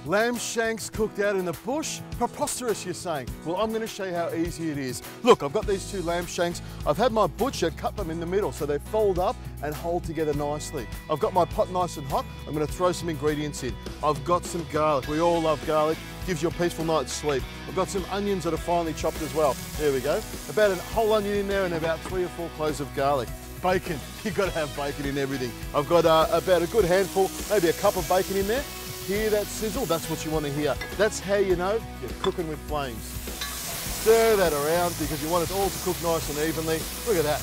Lamb shanks cooked out in the bush? Preposterous, you're saying. Well, I'm going to show you how easy it is. Look, I've got these two lamb shanks. I've had my butcher cut them in the middle so they fold up and hold together nicely. I've got my pot nice and hot. I'm going to throw some ingredients in. I've got some garlic. We all love garlic. Gives you a peaceful night's sleep. I've got some onions that are finely chopped as well. There we go. About a whole onion in there and about 3 or 4 cloves of garlic. Bacon. You've got to have bacon in everything. I've got about a good handful, maybe a cup of bacon in there. Hear that sizzle? That's what you want to hear. That's how you know you're cooking with flames. Stir that around because you want it all to cook nice and evenly. Look at that.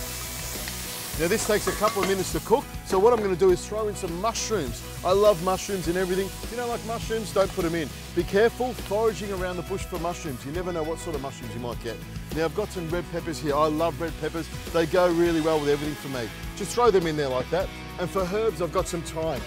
Now this takes a couple of minutes to cook, so what I'm going to do is throw in some mushrooms. I love mushrooms and everything. If you don't like mushrooms, don't put them in. Be careful foraging around the bush for mushrooms. You never know what sort of mushrooms you might get. Now I've got some red peppers here. I love red peppers. They go really well with everything for me. Just throw them in there like that. And for herbs, I've got some thyme.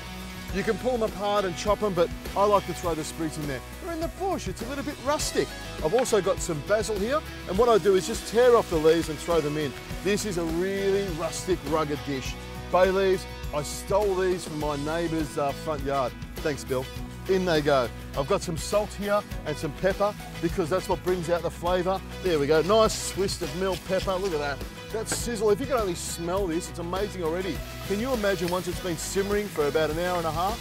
You can pull them apart and chop them, but I like to throw the sprigs in there. They're in the bush, it's a little bit rustic. I've also got some basil here, and what I do is just tear off the leaves and throw them in. This is a really rustic, rugged dish. Bay leaves, I stole these from my neighbour's front yard. Thanks, Bill. In they go. I've got some salt here and some pepper because that's what brings out the flavour. There we go, nice twist of milled pepper, look at that. That sizzle, if you can only smell this, it's amazing already. Can you imagine once it's been simmering for about an hour and a half?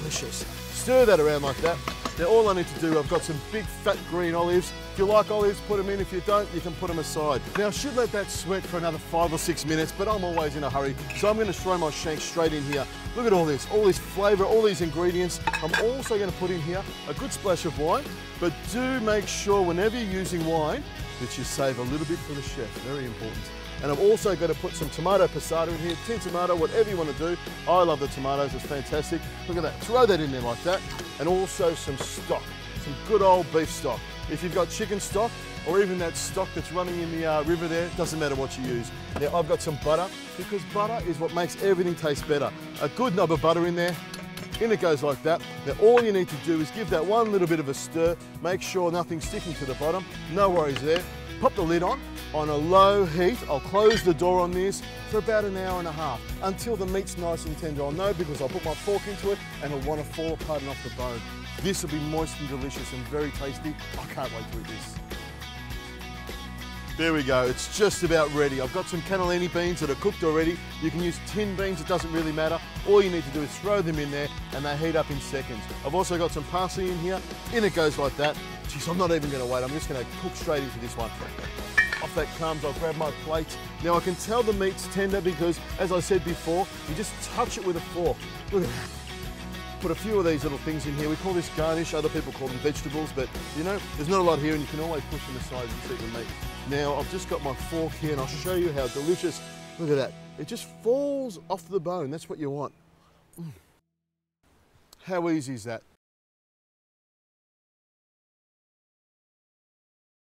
Delicious. Stir that around like that. Now all I need to do, I've got some big fat green olives. If you like olives, put them in. If you don't, you can put them aside. Now I should let that sweat for another 5 or 6 minutes, but I'm always in a hurry. So I'm gonna throw my shanks straight in here. Look at all this flavour, all these ingredients. I'm also gonna put in here a good splash of wine, but do make sure whenever you're using wine that you save a little bit for the chef, very important. And I've also got to put some tomato passata in here, tin tomato, whatever you want to do. I love the tomatoes, it's fantastic. Look at that, throw that in there like that. And also some stock, some good old beef stock. If you've got chicken stock, or even that stock that's running in the river there, doesn't matter what you use. Now I've got some butter, because butter is what makes everything taste better. A good knob of butter in there, in it goes like that. Now all you need to do is give that one little bit of a stir, make sure nothing's sticking to the bottom, no worries there. Pop the lid on a low heat. I'll close the door on this for about an hour and a half until the meat's nice and tender. I'll know because I'll put my fork into it and it'll want to fall apart and off the bone. This will be moist and delicious and very tasty. I can't wait to eat this. There we go, it's just about ready. I've got some cannellini beans that are cooked already. You can use tin beans, it doesn't really matter. All you need to do is throw them in there and they heat up in seconds. I've also got some parsley in here. In it goes like that. Jeez, I'm not even gonna wait, I'm just gonna cook straight into this one. Off that crumbs, I'll grab my plate. Now I can tell the meat's tender because, as I said before, you just touch it with a fork. Look at that. Put a few of these little things in here. We call this garnish, other people call them vegetables, but you know, there's not a lot here and you can always push them aside and see the meat. Now I've just got my fork here and I'll show you how delicious, look at that. It just falls off the bone, that's what you want. How easy is that?